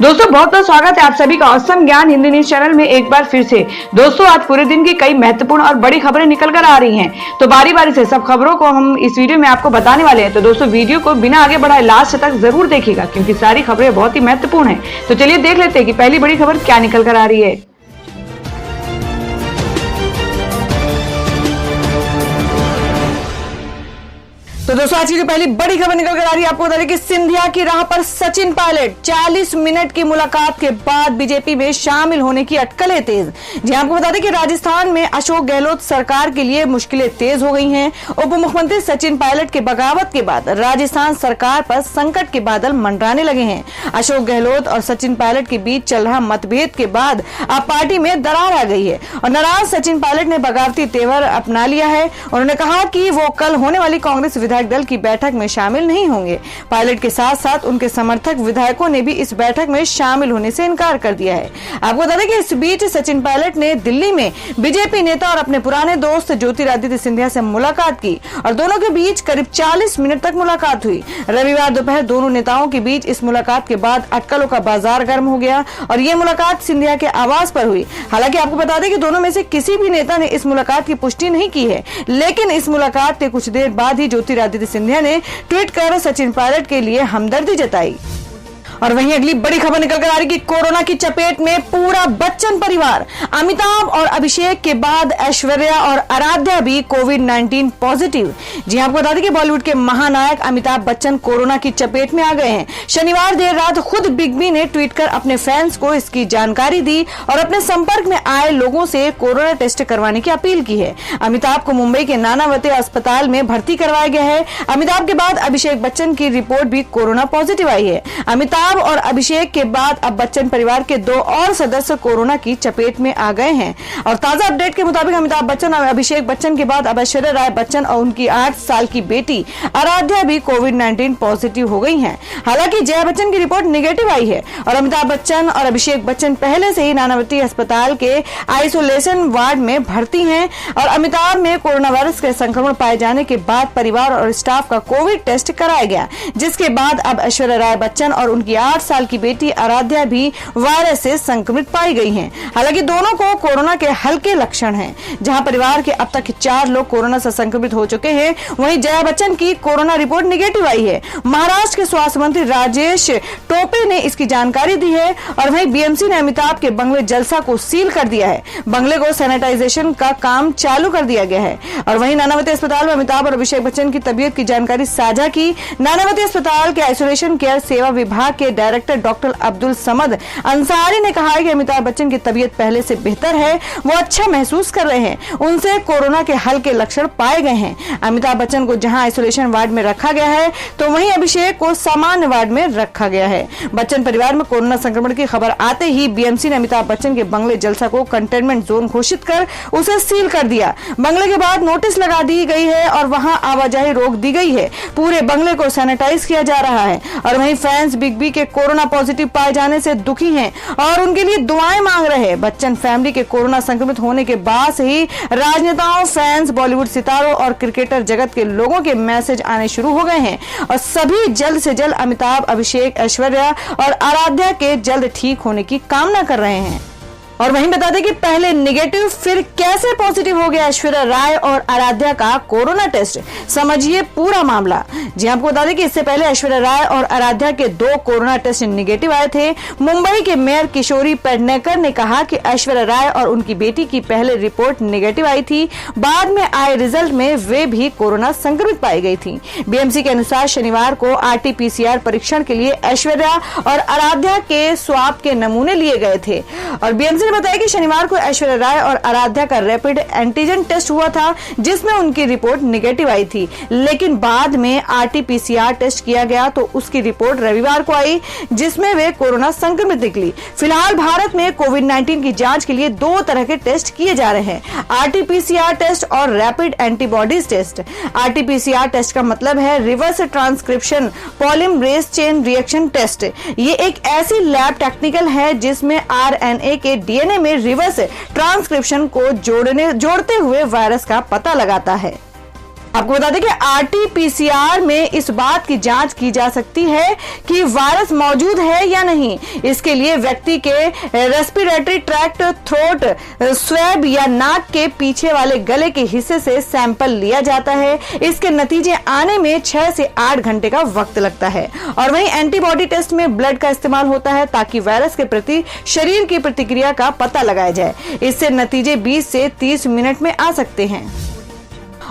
दोस्तों बहुत बहुत स्वागत है आप सभी का औसम ज्ञान हिंदी न्यूज चैनल में एक बार फिर से। दोस्तों आज पूरे दिन की कई महत्वपूर्ण और बड़ी खबरें निकल कर आ रही हैं, तो बारी बारी से सब खबरों को हम इस वीडियो में आपको बताने वाले हैं। तो दोस्तों वीडियो को बिना आगे बढ़ाए लास्ट तक जरूर देखिएगा, क्योंकि सारी खबरें बहुत ही महत्वपूर्ण है। तो चलिए देख लेते हैं कि पहली बड़ी खबर क्या निकल कर आ रही है। तो दोस्तों आज की जो पहली बड़ी खबर निकल कर आ रही है, आपको बता दें कि सिंधिया की राह पर सचिन पायलट 40 मिनट की मुलाकात के बाद बीजेपी में शामिल होने की अटकलें तेज। जी आपको बता दें कि राजस्थान में अशोक गहलोत सरकार के लिए मुश्किलें तेज हो गई हैं। उप मुख्यमंत्री सचिन पायलट के बगावत के बाद राजस्थान सरकार पर संकट के बादल मंडराने लगे हैं। अशोक गहलोत और सचिन पायलट के बीच चल रहा मतभेद के बाद अब पार्टी में दरार आ गई है और नाराज सचिन पायलट ने बगावती तेवर अपना लिया है। उन्होंने कहा कि वो कल होने वाली कांग्रेस विधायक दल की बैठक में शामिल नहीं होंगे। पायलट के साथ साथ उनके समर्थक विधायकों ने भी इस बैठक में शामिल होने से इनकार कर दिया है। आपको बता दें कि इस बीच सचिन पायलट ने दिल्ली में बीजेपी नेता और अपने पुराने दोस्त ज्योतिरादित्य सिंधिया से मुलाकात की और दोनों के बीच करीब 40 मिनट तक मुलाकात हुई। रविवार दोपहर दोनों नेताओं के बीच इस मुलाकात के बाद अटकलों का बाजार गर्म हो गया और ये मुलाकात सिंधिया के आवास पर हुई। हालांकि आपको बता दें कि दोनों में से किसी भी नेता ने इस मुलाकात की पुष्टि नहीं की है, लेकिन इस मुलाकात के कुछ देर बाद ही ज्योतिरादित्य सिंधिया ने ट्वीट कर सचिन पायलट के लिए हमदर्दी जताई। और वहीं अगली बड़ी खबर निकल कर आ रही कि कोरोना की चपेट में पूरा बच्चन परिवार। अमिताभ और अभिषेक के बाद ऐश्वर्या और आराध्या भी कोविड-19 पॉजिटिव। जी आपको बता दें कि बॉलीवुड के महानायक अमिताभ बच्चन कोरोना की चपेट में आ गए हैं। शनिवार देर रात खुद बिग बी ने ट्वीट कर अपने फैंस को इसकी जानकारी दी और अपने संपर्क में आए लोगों से कोरोना टेस्ट करवाने की अपील की है। अमिताभ को मुंबई के नानावती अस्पताल में भर्ती करवाया गया है। अमिताभ के बाद अभिषेक बच्चन की रिपोर्ट भी कोरोना पॉजिटिव आई है। अमिताभ और अभिषेक के बाद अब बच्चन परिवार के 2 और सदस्य कोरोना की चपेट में आ गए हैं। और ताजा अपडेट के मुताबिक अमिताभ बच्चन और अभिषेक बच्चन के बाद अब ऐश्वर्या राय बच्चन और उनकी 8 साल की बेटी आराध्या भी कोविड-19 पॉजिटिव हो गई हैं। हालांकि जया बच्चन की रिपोर्ट निगेटिव आई है और अमिताभ बच्चन और अभिषेक बच्चन पहले से ही नानावती अस्पताल के आइसोलेशन वार्ड में भर्ती हैं और अमिताभ में कोरोना वायरस के संक्रमण पाए जाने के बाद परिवार और स्टाफ का कोविड टेस्ट कराया गया, जिसके बाद अब ऐश्वर्या राय बच्चन और उनकी 8 साल की बेटी आराध्या भी वायरस से संक्रमित पाई गई हैं। हालांकि दोनों को कोरोना के हल्के लक्षण हैं। जहां परिवार के अब तक 4 लोग कोरोना से संक्रमित हो चुके हैं, वहीं जया बच्चन की कोरोना रिपोर्ट निगेटिव आई है। महाराष्ट्र के स्वास्थ्य मंत्री राजेश टोपे ने इसकी जानकारी दी है और वहीं बीएमसी ने अमिताभ के बंगले जलसा को सील कर दिया है। बंगले को सैनिटाइजेशन का काम चालू कर दिया गया है। और वहीं नानावती अस्पताल में अमिताभ और अभिषेक बच्चन की तबीयत की जानकारी साझा की। नानावती अस्पताल के आइसोलेशन केयर सेवा विभाग के डायरेक्टर डॉक्टर अब्दुल समद अंसारी ने कहा है कि अमिताभ बच्चन की तबीयत पहले से बेहतर है, वो अच्छा महसूस कर रहे हैं, उनसे कोरोना के हल्के लक्षण पाए गए हैं। अमिताभ बच्चन को जहां आइसोलेशन वार्ड में रखा गया है, तो वहीं अभिषेक को सामान्य वार्ड में रखा गया है। बच्चन परिवार में कोरोना संक्रमण की खबर आते ही बीएमसी ने अमिताभ बच्चन के बंगले जलसा को कंटेनमेंट जोन घोषित कर उसे सील कर दिया। बंगले के बाद नोटिस लगा दी गई है और वहां आवाजाही रोक दी गई है। पूरे बंगले को सैनिटाइज किया जा रहा है। और वहीं फैंस बिग बी के कोरोना पॉजिटिव पाए जाने से दुखी हैं और उनके लिए दुआएं मांग रहे हैं। बच्चन फैमिली के कोरोना संक्रमित होने के बाद से ही राजनेताओं, फैंस, बॉलीवुड सितारों और क्रिकेटर जगत के लोगों के मैसेज आने शुरू हो गए हैं और सभी जल्द से जल्द अमिताभ, अभिषेक, ऐश्वर्या और आराध्या के जल्द ठीक होने की कामना कर रहे हैं। और वहीं बता दें कि पहले निगेटिव फिर कैसे पॉजिटिव हो गया ऐश्वर्या राय और आराध्या का कोरोना टेस्ट। समझिए पूरा मामला। जी आपको बता दें कि इससे पहले ऐश्वर्या राय और आराध्या के 2 कोरोना टेस्ट निगेटिव आए थे। मुंबई के मेयर किशोरी पेडनेकर ने कहा कि ऐश्वर्या राय और उनकी बेटी की पहले रिपोर्ट निगेटिव आई थी, बाद में आए रिजल्ट में वे भी कोरोना संक्रमित पाई गई थी। बीएमसी के अनुसार शनिवार को आरटी-पीसीआर परीक्षण के लिए ऐश्वर्या और आराध्या के स्वाब के नमूने लिए गए थे और बीएमसी ने बताया कि शनिवार को ऐश्वर्या राय और आराध्या का रैपिड एंटीजन टेस्ट हुआ था, जिसमें उनकी रिपोर्ट निगेटिव आई थी, लेकिन बाद में आरटी-पीसीआर टेस्ट किया गया तो उसकी रिपोर्ट रविवार को आई, जिसमें वे कोरोना संक्रमित निकली। फिलहाल भारत में कोविड-19 की जांच के लिए 2 तरह के टेस्ट किए जा रहे हैं, आरटी-पीसीआर टेस्ट और rapid antibodies test. RT PCR test का मतलब है reverse transcription polymerase chain reaction test. ये एक ऐसी लैब टेक्निकल है जिसमें आरएनए के डीएनए में रिवर्स ट्रांसक्रिप्शन को जोड़ते हुए वायरस का पता लगाता है। आपको बता दें कि आरटी-पीसीआर में इस बात की जांच की जा सकती है कि वायरस मौजूद है या नहीं। इसके लिए व्यक्ति के रेस्पिरेटरी ट्रैक्ट, थ्रोट स्वैब या नाक के पीछे वाले गले के हिस्से से सैंपल लिया जाता है। इसके नतीजे आने में 6 से 8 घंटे का वक्त लगता है। और वहीं एंटीबॉडी टेस्ट में ब्लड का इस्तेमाल होता है ताकि वायरस के प्रति शरीर की प्रतिक्रिया का पता लगाया जाए। इससे नतीजे 20 से 30 मिनट में आ सकते हैं।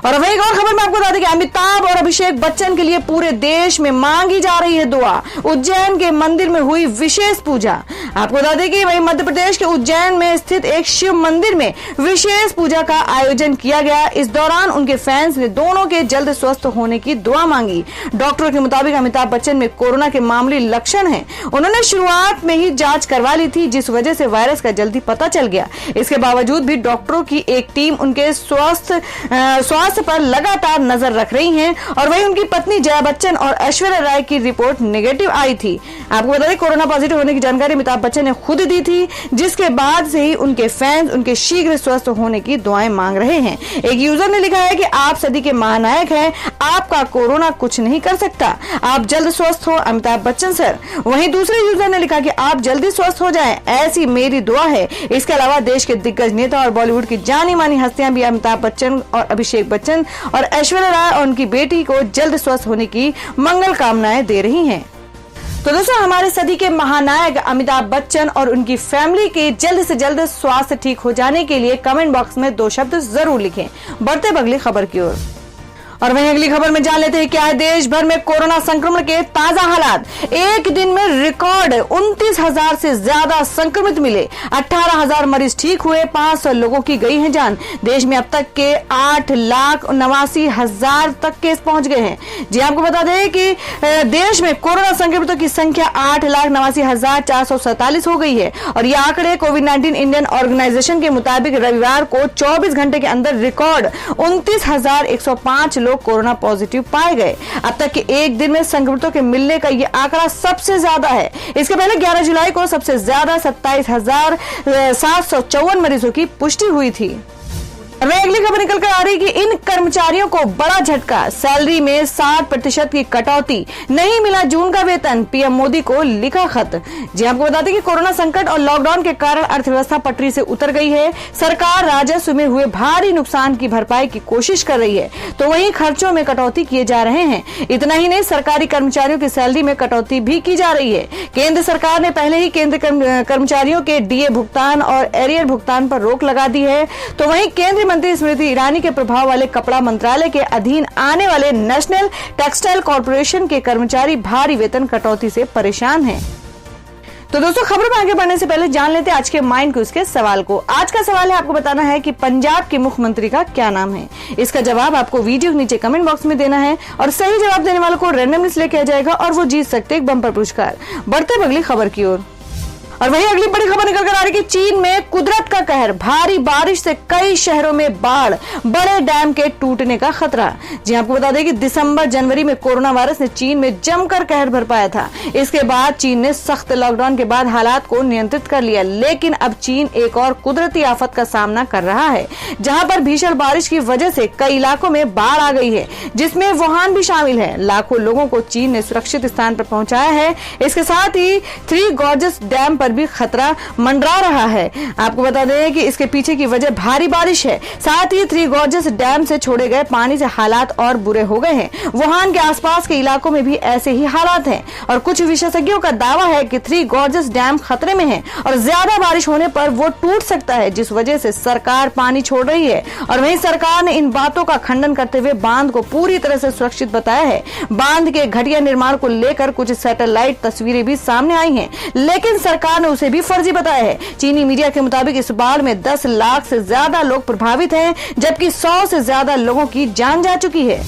और वही एक और खबर में आपको बता दें कि अमिताभ और अभिषेक बच्चन के लिए पूरे देश में मांगी जा रही है दुआ। उज्जैन के मंदिर में हुई विशेष पूजा। आपको बता दें कि वही मध्य प्रदेश के उज्जैन में स्थित एक शिव मंदिर में विशेष पूजा का आयोजन किया गया। इस दौरान उनके फैंस ने दोनों के जल्द स्वस्थ होने की दुआ मांगी। डॉक्टरों के मुताबिक अमिताभ बच्चन में कोरोना के मामूली लक्षण हैं। उन्होंने शुरुआत में ही जांच करवा ली थी, जिस वजह से वायरस का जल्दी पता चल गया। इसके बावजूद भी डॉक्टरों की एक टीम उनके स्वास्थ्य पर लगातार नजर रख रही है। और वही उनकी पत्नी जया बच्चन और ऐश्वर्या राय की रिपोर्ट नेगेटिव आई थी। आपको बता दें कोरोना पॉजिटिव होने की जानकारी अमिताभ बच्चन ने खुद दी थी, जिसके बाद से ही उनके फैंस उनके शीघ्र स्वस्थ होने की दुआएं मांग रहे हैं। एक यूजर ने लिखा है कि आप सदी के महानायक हैं, आपका कोरोना कुछ नहीं कर सकता, आप जल्द स्वस्थ हो अमिताभ बच्चन सर। वहीं दूसरे यूजर ने लिखा कि आप जल्दी स्वस्थ हो जाएं, ऐसी मेरी दुआ है। इसके अलावा देश के दिग्गज नेता और बॉलीवुड की जानी मानी हस्तियां भी अमिताभ बच्चन और अभिषेक बच्चन और ऐश्वर्या राय और उनकी बेटी को जल्द स्वस्थ होने की मंगल कामनाएं दे रही हैं। तो दोस्तों, हमारे सदी के महानायक अमिताभ बच्चन और उनकी फैमिली के जल्द से जल्द स्वास्थ्य ठीक हो जाने के लिए कमेंट बॉक्स में 2 शब्द जरूर लिखें। बढ़ते अगली खबर की ओर। और वहीं अगली खबर में जान लेते हैं क्या है देश भर में कोरोना संक्रमण के ताजा हालात। एक दिन में रिकॉर्ड 29,000 से ज्यादा संक्रमित मिले, 18,000 मरीज ठीक हुए, 500 लोगों की गई है जान। देश में अब तक के 8,89,000 तक केस पहुंच गए हैं। जी आपको बता दें कि देश में कोरोना संक्रमितों की संख्या 8,89,447 हो गई है। और ये आंकड़े कोविड-19 इंडियन ऑर्गेनाइजेशन के मुताबिक रविवार को 24 घंटे के अंदर रिकॉर्ड 29,105 लोग कोरोना पॉजिटिव पाए गए। अब तक के एक दिन में संक्रमितों के मिलने का ये आंकड़ा सबसे ज्यादा है। इसके पहले 11 जुलाई को सबसे ज्यादा 27,754 मरीजों की पुष्टि हुई थी। अगली खबर निकल कर आ रही कि इन कर्मचारियों को बड़ा झटका, सैलरी में 60% की कटौती, नहीं मिला जून का वेतन, पीएम मोदी को लिखा खत। जी आपको बता दें कि कोरोना संकट और लॉकडाउन के कारण अर्थव्यवस्था पटरी से उतर गई है। सरकार राजस्व में हुए भारी नुकसान की भरपाई की कोशिश कर रही है, तो वहीं खर्चों में कटौती किए जा रहे हैं। इतना ही नहीं, सरकारी कर्मचारियों की सैलरी में कटौती भी की जा रही है। केंद्र सरकार ने पहले ही केंद्र कर्मचारियों के डीए भुगतान और एरियर भुगतान पर रोक लगा दी है। तो वहीं केंद्रीय मंत्री स्मृति ईरानी के प्रभाव वाले कपड़ा मंत्रालय के अधीन आने वाले नेशनल टेक्सटाइल कॉर्पोरेशन के कर्मचारी भारी वेतन कटौती से परेशान हैं। तो दोस्तों, खबर में आगे बढ़ने से पहले जान लेते हैं आज के माइंड क्विज के सवाल को। आज का सवाल है, आपको बताना है कि पंजाब के मुख्यमंत्री का क्या नाम है। इसका जवाब आपको वीडियो के नीचे कमेंट बॉक्स में देना है और सही जवाब देने वालों को रैंडमली सिलेक्ट किया जाएगा और वो जीत सकते हैं एक बम्पर पुरस्कार। बढ़ते अगली खबर की ओर। और वही अगली बड़ी खबर निकल कर आ रही कि चीन में कुदरत का कहर, भारी बारिश से कई शहरों में बाढ़, बड़े डैम के टूटने का खतरा। जी आपको बता दें कि दिसंबर जनवरी में कोरोना वायरस ने चीन में जमकर कहर बरपाया था। इसके बाद चीन ने सख्त लॉकडाउन के बाद हालात को नियंत्रित कर लिया, लेकिन अब चीन एक और कुदरती आफत का सामना कर रहा है, जहां पर भीषण बारिश की वजह से कई इलाकों में बाढ़ आ गई है, जिसमें वुहान भी शामिल है। लाखों लोगों को चीन ने सुरक्षित स्थान पर पहुंचाया है। इसके साथ ही 3 गॉर्जस डैम भी खतरा मंडरा रहा है। आपको बता दें कि इसके पीछे की वजह भारी बारिश है। साथ ही 3 गॉर्जस डैम से छोड़े गए पानी से हालात और बुरे हो गए हैं। वुहान के आसपास के इलाकों में भी ऐसे ही हालात हैं और कुछ विशेषज्ञों का दावा है कि 3 गॉर्जस डैम खतरे में है और ज्यादा बारिश होने पर वो टूट सकता है, जिस वजह से सरकार पानी छोड़ रही है। और वहीं सरकार ने इन बातों का खंडन करते हुए बांध को पूरी तरह से सुरक्षित बताया है। बांध के घटिया निर्माण को लेकर कुछ सैटेलाइट तस्वीरें भी सामने आई हैं, लेकिन सरकार ने उसे भी फर्जी बताया है। चीनी मीडिया के मुताबिक इस बाढ़ में 10 लाख से ज्यादा लोग प्रभावित हैं, जबकि 100 से ज्यादा लोगों की जान जा चुकी है।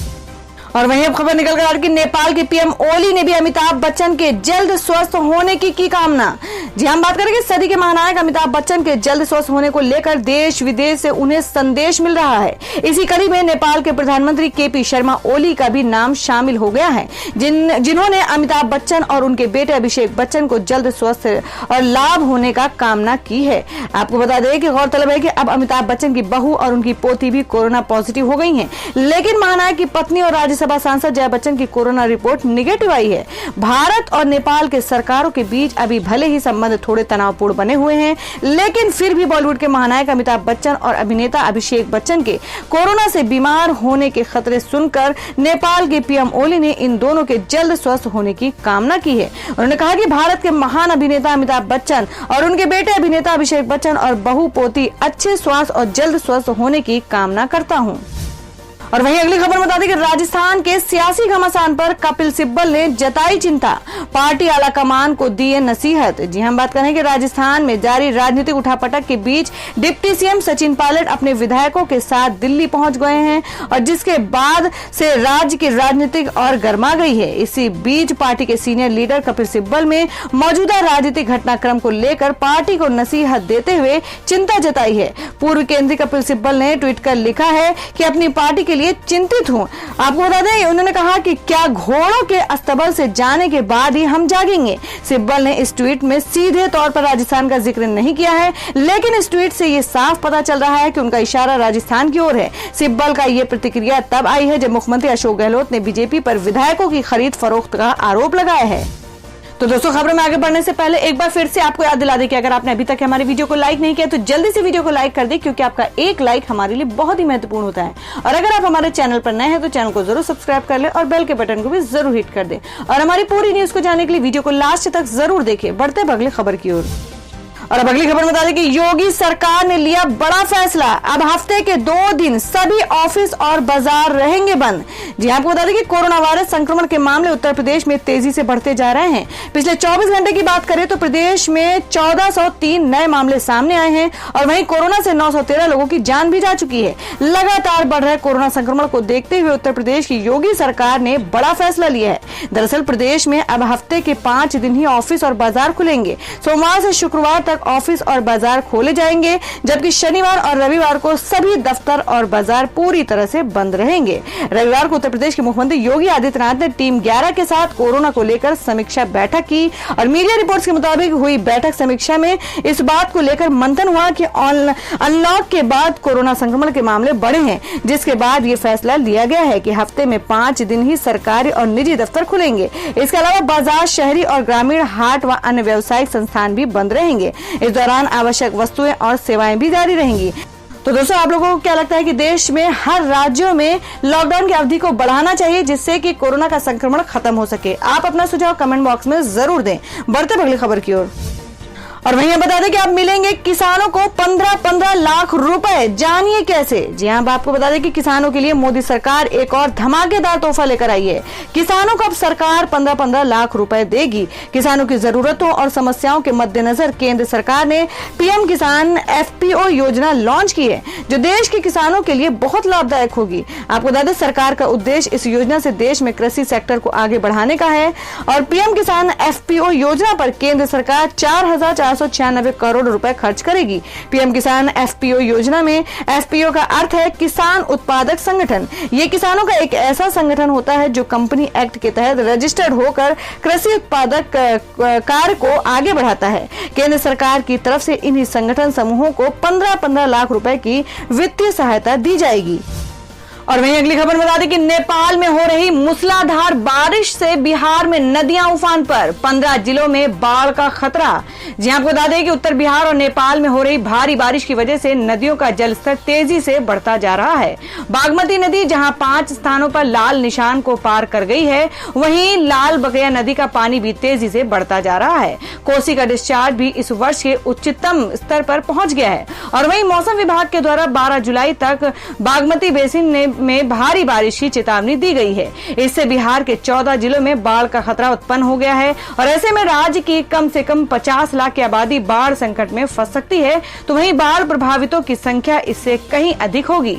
और वहीं अब खबर निकल कर आ रही कि नेपाल के पीएम ओली ने भी अमिताभ बच्चन के जल्द स्वस्थ होने की कामना। जी हम बात करेंगे सदी के महानायक अमिताभ बच्चन के जल्द स्वस्थ होने को लेकर देश विदेश से उन्हें संदेश मिल रहा है। इसी कड़ी में नेपाल के प्रधानमंत्री केपी शर्मा ओली का भी नाम शामिल हो गया है, जिन्होंने अमिताभ बच्चन और उनके बेटे अभिषेक बच्चन को जल्द स्वस्थ और लाभ होने का कामना की है। आपको बता दें कि गौरतलब है कि अब अमिताभ बच्चन की बहू और उनकी पोती भी कोरोना पॉजिटिव हो गई हैं, लेकिन महानायक की पत्नी और राज्यसभा सांसद जया बच्चन की कोरोना रिपोर्ट निगेटिव आई है। भारत और नेपाल के सरकारों के बीच अभी भले ही संबंध थोड़े तनावपूर्ण बने हुए हैं, लेकिन फिर भी बॉलीवुड के महानायक अमिताभ बच्चन और अभिनेता अभिषेक बच्चन के कोरोना से बीमार होने के खतरे सुनकर नेपाल के पीएम ओली ने इन दोनों के जल्द स्वस्थ होने की कामना की है। उन्होंने कहा कि भारत के महान अभिनेता अमिताभ बच्चन और उनके बेटे अभिनेता अभिषेक बच्चन और बहू पोती अच्छे स्वास्थ्य और जल्द स्वस्थ होने की कामना करता हूं। और वहीं अगली खबर बता दें कि राजस्थान के सियासी घमासान पर कपिल सिब्बल ने जताई चिंता, पार्टी आला कमान को दी है नसीहत। जी हम बात करें कि राजस्थान में जारी राजनीतिक उठापटक के बीच डिप्टी सीएम सचिन पायलट अपने विधायकों के साथ दिल्ली पहुंच गए हैं और जिसके बाद से राज्य की राजनीतिक और गर्मा गई है। इसी बीच पार्टी के सीनियर लीडर कपिल सिब्बल में मौजूदा राजनीतिक घटनाक्रम को लेकर पार्टी को नसीहत देते हुए चिंता जताई है। पूर्व केंद्रीय कपिल सिब्बल ने ट्वीट कर लिखा है कि अपनी पार्टी के लिए चिंतित हूं। आपको बता दें, उन्होंने कहा कि क्या घोड़ों के अस्तबल से जाने के बाद ही हम जागेंगे। सिब्बल ने इस ट्वीट में सीधे तौर पर राजस्थान का जिक्र नहीं किया है, लेकिन इस ट्वीट से ये साफ पता चल रहा है कि उनका इशारा राजस्थान की ओर है। सिब्बल का ये प्रतिक्रिया तब आई है जब मुख्यमंत्री अशोक गहलोत ने बीजेपी पर विधायकों की खरीद फरोख्त का आरोप लगाया है। तो दोस्तों, खबरों में आगे बढ़ने से पहले एक बार फिर से आपको याद दिला दें कि अगर आपने अभी तक हमारे वीडियो को लाइक नहीं किया तो जल्दी से वीडियो को लाइक कर दें, क्योंकि आपका एक लाइक हमारे लिए बहुत ही महत्वपूर्ण होता है। और अगर आप हमारे चैनल पर नए हैं तो चैनल को जरूर सब्सक्राइब कर लें और बेल के बटन को भी जरूर हिट कर दें। और हमारी पूरी न्यूज को जानने के लिए वीडियो को लास्ट तक जरूर देखें। बढ़ते हैं अगली खबर की ओर। और अब अगली खबर बता दें कि योगी सरकार ने लिया बड़ा फैसला, अब हफ्ते के 2 दिन सभी ऑफिस और बाजार रहेंगे बंद। जी आपको बता दें कि कोरोना वायरस संक्रमण के मामले उत्तर प्रदेश में तेजी से बढ़ते जा रहे हैं। पिछले 24 घंटे की बात करें तो प्रदेश में 1403 नए मामले सामने आए हैं और वहीं कोरोना से 913 लोगों की जान भी जा चुकी है। लगातार बढ़ रहे कोरोना संक्रमण को देखते हुए उत्तर प्रदेश की योगी सरकार ने बड़ा फैसला लिया है। दरअसल प्रदेश में अब हफ्ते के 5 दिन ही ऑफिस और बाजार खुलेंगे। सोमवार से शुक्रवार तक ऑफिस और बाजार खोले जाएंगे, जबकि शनिवार और रविवार को सभी दफ्तर और बाजार पूरी तरह से बंद रहेंगे। रविवार को उत्तर प्रदेश के मुख्यमंत्री योगी आदित्यनाथ ने टीम 11 के साथ कोरोना को लेकर समीक्षा बैठक की और मीडिया रिपोर्ट्स के मुताबिक हुई बैठक समीक्षा में इस बात को लेकर मंथन हुआ कि अनलॉक के बाद कोरोना संक्रमण के मामले बढ़े हैं, जिसके बाद ये फैसला लिया गया है कि हफ्ते में 5 दिन ही सरकारी और निजी दफ्तर खुलेंगे। इसके अलावा बाजार, शहरी और ग्रामीण हाट व अन्य व्यावसायिक संस्थान भी बंद रहेंगे। इस दौरान आवश्यक वस्तुएं और सेवाएं भी जारी रहेंगी। तो दोस्तों, आप लोगों को क्या लगता है कि देश में हर राज्यों में लॉकडाउन की अवधि को बढ़ाना चाहिए जिससे कि कोरोना का संक्रमण खत्म हो सके? आप अपना सुझाव कमेंट बॉक्स में जरूर दें। बढ़ते हैं अगली खबर की ओर। और वहीं बता दें कि आप मिलेंगे किसानों को 15-15 लाख रुपए, जानिए कैसे। जी हाँ, आपको बता दें कि किसानों के लिए मोदी सरकार एक और धमाकेदार तोहफा लेकर आई है। किसानों को अब सरकार 15-15 लाख रुपए देगी। किसानों की जरूरतों और समस्याओं के मद्देनजर केंद्र सरकार ने पीएम किसान FPO योजना लॉन्च की है, जो देश के किसानों के लिए बहुत लाभदायक होगी। आपको बता दें, सरकार का उद्देश्य इस योजना से देश में कृषि सेक्टर को आगे बढ़ाने का है और पीएम किसान FPO योजना पर केंद्र सरकार 4,496 करोड़ रुपए खर्च करेगी। पीएम किसान FPO योजना में FPO का अर्थ है किसान उत्पादक संगठन। ये किसानों का एक ऐसा संगठन होता है जो कंपनी एक्ट के तहत रजिस्टर्ड होकर कृषि उत्पादक कार्य को आगे बढ़ाता है। केंद्र सरकार की तरफ से इन्हीं संगठन समूहों को 15-15 लाख रुपए की वित्तीय सहायता दी जाएगी। और वहीं अगली खबर बता दें कि नेपाल में हो रही मूसलाधार बारिश से बिहार में नदियां उफान पर, 15 जिलों में बाढ़ का खतरा। जी आपको बता दें कि उत्तर बिहार और नेपाल में हो रही भारी बारिश की वजह से नदियों का जलस्तर तेजी से बढ़ता जा रहा है। बागमती नदी जहां 5 स्थानों पर लाल निशान को पार कर गई है, वहीं लाल बकैया नदी का पानी भी तेजी से बढ़ता जा रहा है। कोसी का डिस्चार्ज भी इस वर्ष के उच्चतम स्तर पर पहुंच गया है। और वहीं मौसम विभाग के द्वारा 12 जुलाई तक बागमती बेसिन में भारी बारिश की चेतावनी दी गई है। इससे बिहार के 14 जिलों में बाढ़ का खतरा उत्पन्न हो गया है और ऐसे में राज्य की कम से कम 50 लाख की आबादी बाढ़ संकट में फंस सकती है, तो वहीं बाढ़ प्रभावितों की संख्या इससे कहीं अधिक होगी।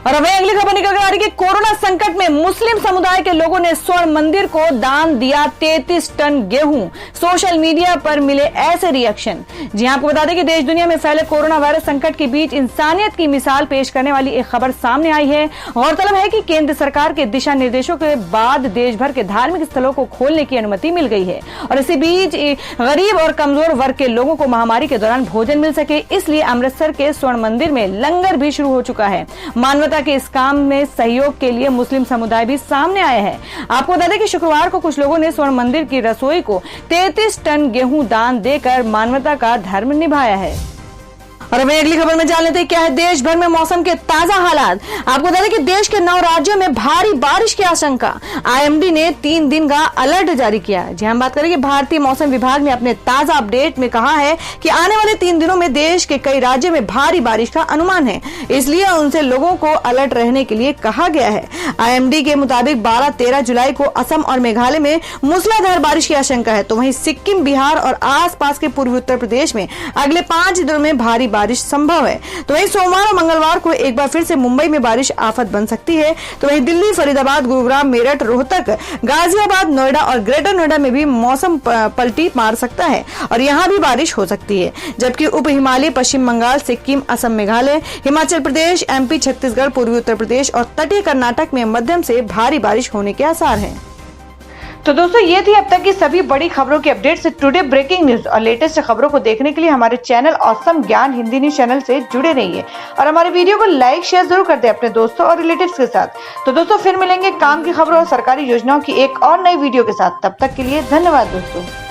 और अब अगली खबर निकल कर आ रही है कि कोरोना संकट में मुस्लिम समुदाय के लोगों ने स्वर्ण मंदिर को दान दिया 33 टन गेहूं। सोशल मीडिया पर मिले ऐसे रिएक्शन। जी आपको बता दें कि देश दुनिया में फैले कोरोना वायरस संकट के बीच इंसानियत की मिसाल पेश करने वाली एक खबर सामने आई है। गौरतलब है कि केंद्र सरकार के दिशा निर्देशों के बाद देश भर के धार्मिक स्थलों को खोलने की अनुमति मिल गई है और इसी बीच गरीब और कमजोर वर्ग के लोगों को महामारी के दौरान भोजन मिल सके, इसलिए अमृतसर के स्वर्ण मंदिर में लंगर भी शुरू हो चुका है। मानवता के इस काम में सहयोग के लिए मुस्लिम समुदाय भी सामने आए हैं। आपको बता दें कि शुक्रवार को कुछ लोगों ने स्वर्ण मंदिर की रसोई को 33 टन गेहूं दान देकर मानवता का धर्म निभाया है। और अब अगली खबर में जान लेते हैं क्या है देश भर में मौसम के ताजा हालात। आपको बता दें कि देश के 9 राज्यों में भारी बारिश की आशंका। आईएमडी ने 3 दिन का अलर्ट जारी किया। जी हम बात करेंगे, भारतीय मौसम विभाग ने अपने ताजा अपडेट में कहा है कि आने वाले 3 दिनों में देश के कई राज्यों में भारी बारिश का अनुमान है, इसलिए उनसे लोगों को अलर्ट रहने के लिए कहा गया है। आईएमडी के मुताबिक 12-13 जुलाई को असम और मेघालय में मूसलाधार बारिश की आशंका है, तो वहीं सिक्किम, बिहार और आसपास के पूर्वी उत्तर प्रदेश में अगले 5 दिनों में भारी बारिश संभव है। तो वहीं सोमवार और मंगलवार को एक बार फिर से मुंबई में बारिश आफत बन सकती है। तो वहीं दिल्ली, फरीदाबाद, गुरुग्राम, मेरठ, रोहतक, गाजियाबाद, नोएडा और ग्रेटर नोएडा में भी मौसम पलटी मार सकता है और यहां भी बारिश हो सकती है। जबकि उप हिमालय, पश्चिम बंगाल, सिक्किम, असम, मेघालय, हिमाचल प्रदेश, एमपी, छत्तीसगढ़, पूर्वी उत्तर प्रदेश और तटीय कर्नाटक में मध्यम से भारी बारिश होने के आसार हैं। तो दोस्तों ये थी अब तक की सभी बड़ी खबरों की अपडेट से टुडे ब्रेकिंग न्यूज और लेटेस्ट खबरों को देखने के लिए हमारे चैनल ऑसम ज्ञान हिंदी न्यूज चैनल से जुड़े रहिए और हमारे वीडियो को लाइक शेयर जरूर कर दे अपने दोस्तों और रिलेटिव्स के साथ। तो दोस्तों फिर मिलेंगे काम की खबरों और सरकारी योजनाओं की एक और नई वीडियो के साथ। तब तक के लिए धन्यवाद दोस्तों।